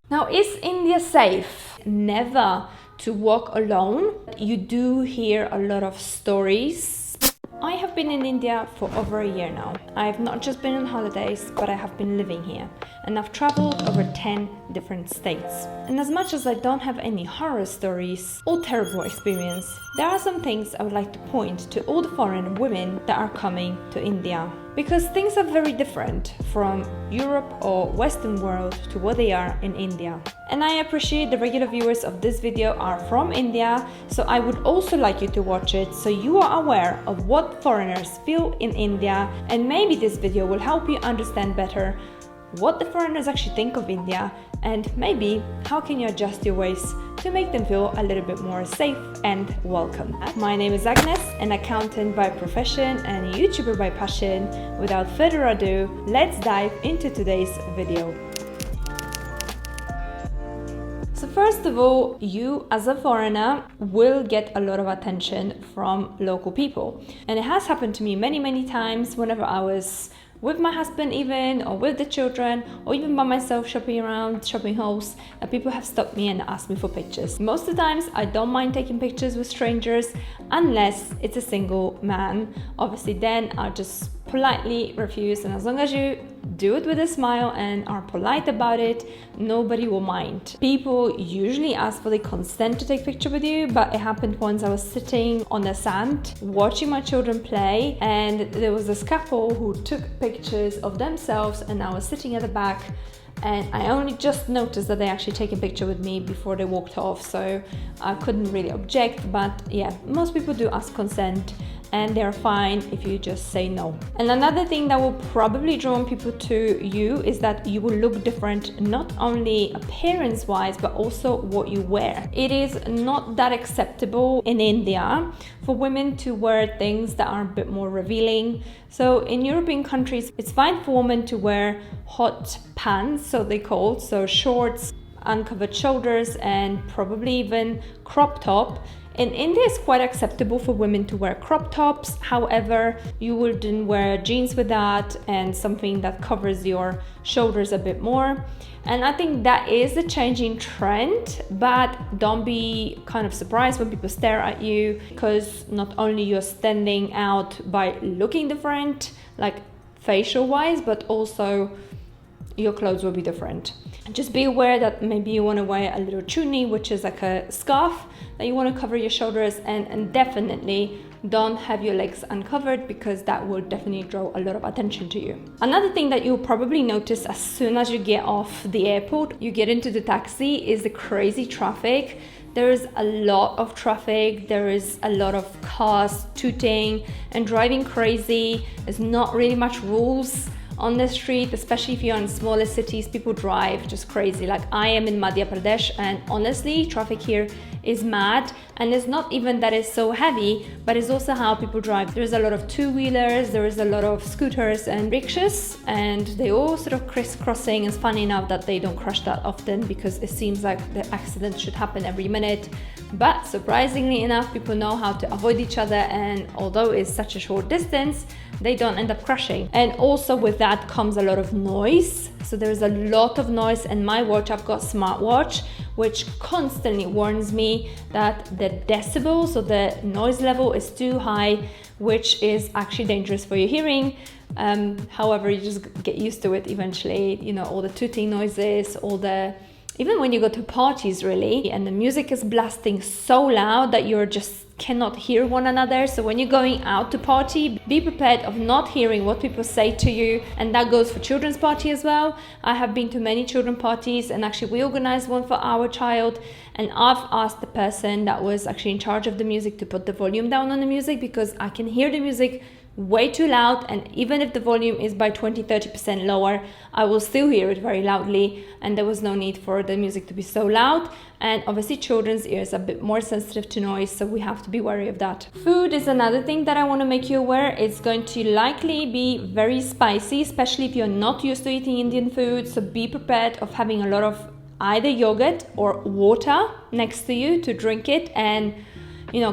Now, is India safe? Never to walk alone. You do hear a lot of stories. I have been in India for over a year now. I've not just been on holidays, but I have been living here. And I've traveled over 10 different states. And as much as I don't have any horror stories or terrible experience, there are some things I would like to point to all the foreign women that are coming to India. Because things are very different from Europe or Western world to what they are in India. And I appreciate the regular viewers of this video are from India, so I would also like you to watch it so you are aware of what foreigners feel in India, and maybe this video will help you understand better what the foreigners actually think of India, and maybe how can you adjust your ways to make them feel a little bit more safe and welcome. My name is Agnes, an accountant by profession and a YouTuber by passion. Without further ado, let's dive into today's video. So first of all, you as a foreigner will get a lot of attention from local people. And it has happened to me many times whenever I was with my husband even, or with the children, or even by myself shopping around shopping halls, that people have stopped me and asked me for pictures. Most of the times I don't mind taking pictures with strangers unless it's a single man. Obviously then I'll just politely refuse, and as long as you do it with a smile and are polite about it, nobody will mind. People usually ask for the consent to take a picture with you, but it happened once. I was sitting on the sand watching my children play, and there was this couple who took pictures of themselves, and I was sitting at the back, and I only just noticed that they actually take a picture with me before they walked off, so I couldn't really object. But yeah, most people do ask consent, and they're fine if you just say no. And another thing that will probably draw people to you is that you will look different, not only appearance wise, but also what you wear. It is not that acceptable in India for women to wear things that are a bit more revealing. So in European countries, it's fine for women to wear hot pants, so they call, so shorts, uncovered shoulders, and probably even crop top. In India, it's quite acceptable for women to wear crop tops. However, you wouldn't wear jeans with that and something that covers your shoulders a bit more. And I think that is a changing trend, but don't be kind of surprised when people stare at you, because not only you're standing out by looking different, like facial wise, but also your clothes will be different. Just be aware that maybe you want to wear a little chuni, which is like a scarf that you want to cover your shoulders, and definitely don't have your legs uncovered, because that will definitely draw a lot of attention to you. Another thing that you'll probably notice as soon as you get off the airport, you get into the taxi, is the crazy traffic. There is a lot of traffic, there is a lot of cars tooting and driving crazy. There's not really much rules on the street, especially if you're in smaller cities. People drive just crazy. Like I am in Madhya Pradesh, and honestly, traffic here is mad. And it's not even that it's so heavy, but it's also how people drive. There's a lot of two-wheelers, there is a lot of scooters and rickshaws, and they all sort of crisscrossing. It's funny enough that they don't crash that often, because it seems like the accident should happen every minute. But surprisingly enough, people know how to avoid each other, and although it's such a short distance, they don't end up crashing. And also with that comes a lot of noise. So there's a lot of noise, and my watch, I've got a smartwatch, which constantly warns me that the decibels or the noise level is too high, which is actually dangerous for your hearing. However, you just get used to it eventually. You know, all the tooting noises, even when you go to parties really, and the music is blasting so loud that you're just cannot hear one another. So when you're going out to party, be prepared of not hearing what people say to you. And that goes for children's party as well. I have been to many children parties, and actually we organized one for our child, and I've asked the person that was actually in charge of the music to put the volume down on the music, because I can hear the music way too loud, and even if the volume is by 20-30% lower, I will still hear it very loudly, and there was no need for the music to be so loud. And obviously children's ears are a bit more sensitive to noise, so we have to be wary of that. Food is another thing that I want to make you aware. It's going to likely be very spicy, especially if you're not used to eating Indian food, so be prepared of having a lot of either yogurt or water next to you to drink it. And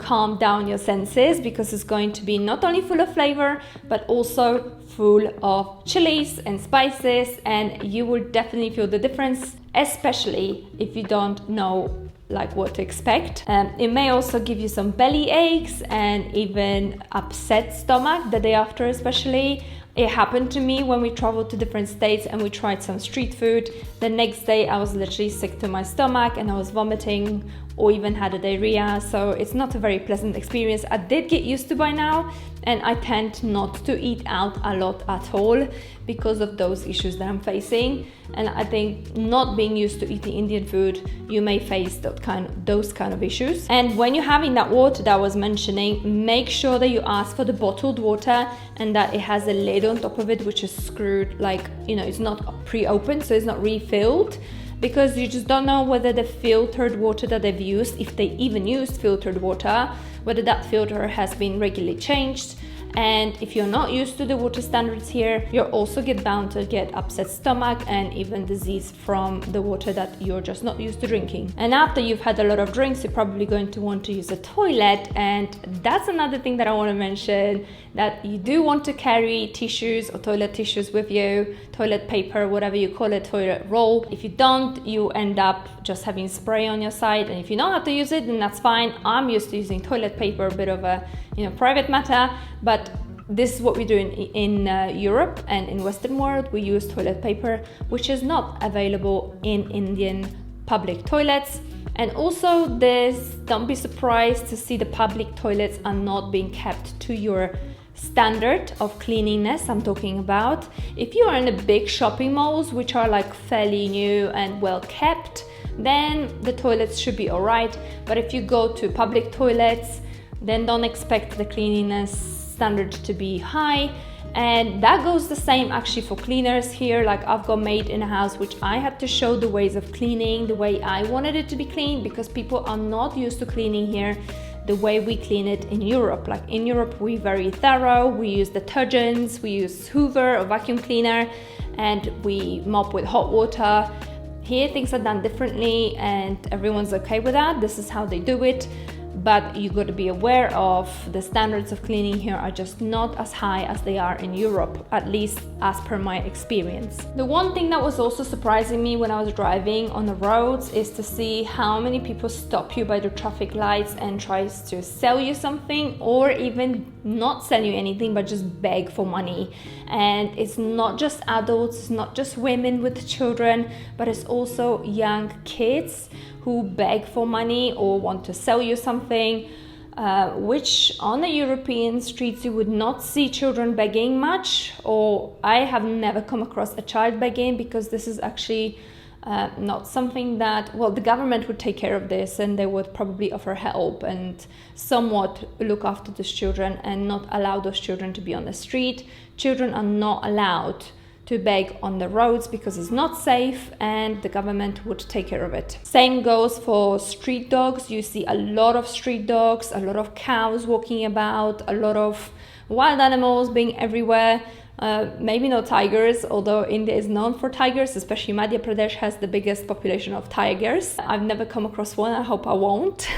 calm down your senses, because it's going to be not only full of flavor, but also full of chilies and spices, and you will definitely feel the difference, especially if you don't know what to expect. It may also give you some belly aches and even upset stomach the day after, especially. It happened to me when we traveled to different states and we tried some street food. The next day I was literally sick to my stomach and I was vomiting or even had a diarrhea. So it's not a very pleasant experience. I did get used to by now, and I tend not to eat out a lot at all because of those issues that I'm facing. And I think not being used to eating Indian food, you may face those kind of issues. And when you're having that water that I was mentioning, make sure that you ask for the bottled water and that it has a lid on top of it, which is screwed, it's not pre-opened, so it's not refilled. Because you just don't know whether the filtered water that they've used, if they even used filtered water, whether that filter has been regularly changed. And if you're not used to the water standards here, you're also bound to get upset stomach and even disease from the water that you're just not used to drinking. And after you've had a lot of drinks, you're probably going to want to use a toilet. And that's another thing that I want to mention, that you do want to carry tissues or toilet tissues with you, toilet paper, whatever you call it, toilet roll. If you don't, you end up just having spray on your side. And if you know how to use it, then that's fine. I'm used to using toilet paper, a bit of a private matter, but this is what we do in Europe and in Western world. We use toilet paper, which is not available in Indian public toilets. And also don't be surprised to see the public toilets are not being kept to your standard of cleanliness I'm talking about. If you are in the big shopping malls, which are fairly new and well kept, then the toilets should be alright. But if you go to public toilets, then don't expect the cleanliness standard to be high. And that goes the same actually for cleaners here. I've got maid in a house, which I had to show the ways of cleaning the way I wanted it to be cleaned, because people are not used to cleaning here the way we clean it in Europe. In Europe, we're very thorough. We use detergents, we use Hoover or vacuum cleaner, and we mop with hot water. Here things are done differently and everyone's okay with that. This is how they do it. But you got to be aware of the standards of cleaning here are just not as high as they are in Europe, at least as per my experience. The one thing that was also surprising me when I was driving on the roads is to see how many people stop you by the traffic lights and tries to sell you something, or even not sell you anything but just beg for money. And it's not just adults, it's not just women with children, but it's also young kids who beg for money or want to sell you something, which on the European streets you would not see children begging much, or I have never come across a child begging, because this is actually not something that, the government would take care of this and they would probably offer help and somewhat look after those children and not allow those children to be on the street. Children are not allowed to beg on the roads because it's not safe, and the government would take care of it. Same goes for street dogs. You see a lot of street dogs, a lot of cows walking about, a lot of wild animals being everywhere. Maybe no tigers, although India is known for tigers, especially Madhya Pradesh has the biggest population of tigers. I've never come across one, I hope I won't.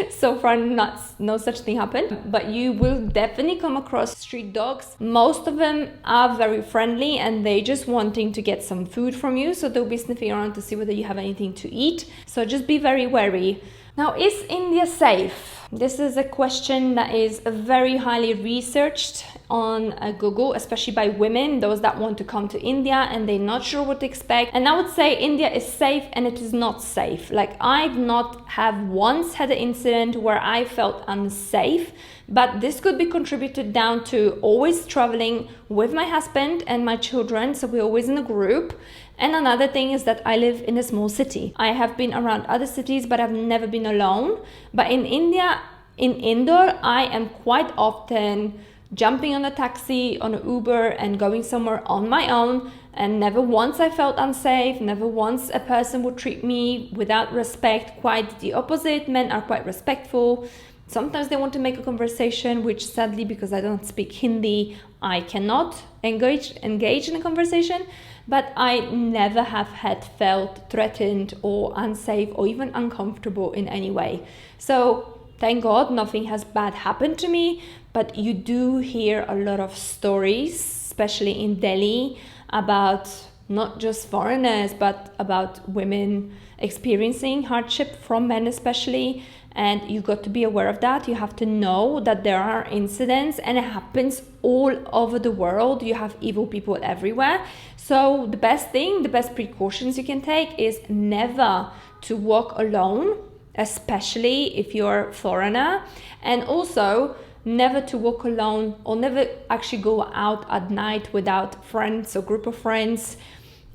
So far no such thing happened, but you will definitely come across street dogs. Most of them are very friendly and they just wanting to get some food from you, so they'll be sniffing around to see whether you have anything to eat. So just be very wary. Now, is India safe? This is a question that is very highly researched on Google, especially by women, those that want to come to India and they're not sure what to expect. And I would say India is safe and it is not safe. I've not have once had an incident where I felt unsafe, but this could be contributed down to always traveling with my husband and my children, so we're always in a group. And another thing is that I live in a small city. I have been around other cities, but I've never been alone. But in India, in Indore, I am quite often jumping on a taxi, on an Uber and going somewhere on my own. And never once I felt unsafe, never once a person would treat me without respect. Quite the opposite, men are quite respectful. Sometimes they want to make a conversation, which sadly, because I don't speak Hindi, I cannot engage in a conversation. But I never have felt threatened or unsafe or even uncomfortable in any way. So thank God nothing has bad happened to me, but you do hear a lot of stories, especially in Delhi, about not just foreigners, but about women experiencing hardship from men especially. And you got to be aware of that. You have to know that there are incidents and it happens all over the world. You have evil people everywhere. So the best thing, the best precautions you can take is never to walk alone, especially if you're a foreigner, and also never to walk alone or never actually go out at night without friends or group of friends.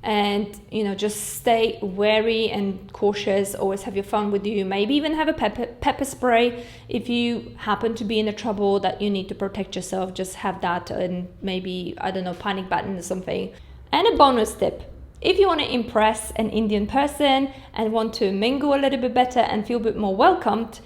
And just stay wary and cautious. Always have your phone with you. Maybe even have a pepper spray if you happen to be in a trouble that you need to protect yourself. Just have that, and maybe, I don't know, panic button or something. And a bonus tip: if you want to impress an Indian person and want to mingle a little bit better and feel a bit more welcomed,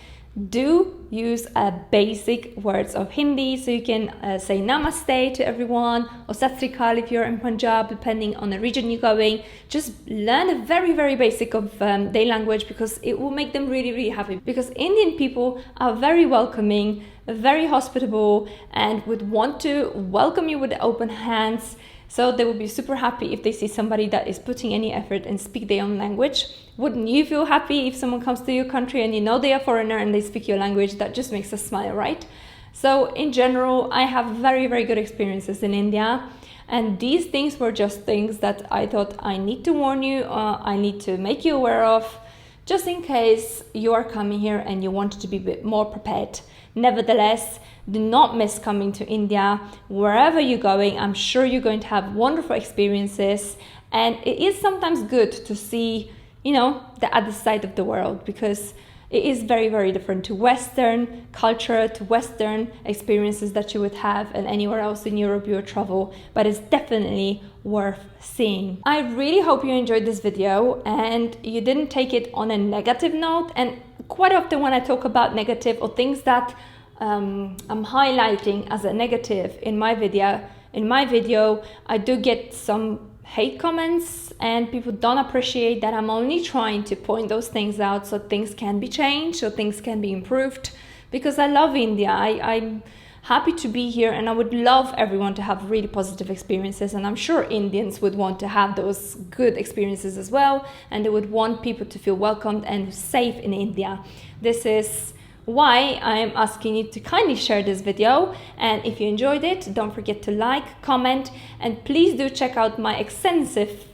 do use basic words of Hindi. So you can say namaste to everyone, or sat sri akal if you're in Punjab, depending on the region you're going. Just learn a very, very basic of their language, because it will make them really, really happy. Because Indian people are very welcoming, very hospitable, and would want to welcome you with open hands. So they will be super happy if they see somebody that is putting any effort and speak their own language. Wouldn't you feel happy if someone comes to your country and you know they are a foreigner and they speak your language? That just makes us smile, right? So in general, I have very, very good experiences in India. And these things were just things that I thought I need to warn you, I need to make you aware of, just in case you are coming here and you want to be a bit more prepared. Nevertheless, do not miss coming to India. Wherever you're going, I'm sure you're going to have wonderful experiences. And it is sometimes good to see, the other side of the world, because it is very, very different to Western culture, to Western experiences that you would have and anywhere else in Europe you would travel. But it's definitely worth seeing. I really hope you enjoyed this video and you didn't take it on a negative note. And quite often when I talk about negative or things that I'm highlighting as a negative in my video, I do get some hate comments, and people don't appreciate that I'm only trying to point those things out so things can be changed, so things can be improved, because I love India. I'm happy to be here, and I would love everyone to have really positive experiences, and I'm sure Indians would want to have those good experiences as well, and they would want people to feel welcomed and safe in India. This is why I'm asking you to kindly share this video, and if you enjoyed it, don't forget to like, comment, and please do check out my extensive,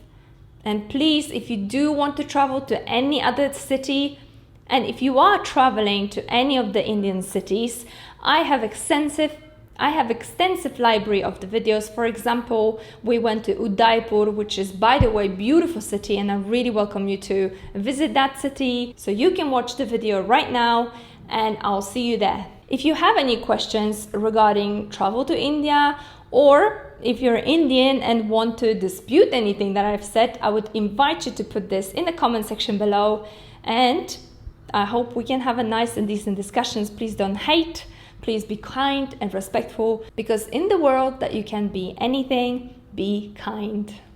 and please, if you do want to travel to any other city, and if you are traveling to any of the Indian cities, I have extensive library of the videos. For example, we went to Udaipur, which is, by the way, beautiful city, and I really welcome you to visit that city. So you can watch the video right now, and I'll see you there. If you have any questions regarding travel to India, or if you're Indian and want to dispute anything that I've said, I would invite you to put this in the comment section below, and I hope we can have a nice and decent discussions. Please don't hate. Please be kind and respectful, because in the world that you can be anything, be kind.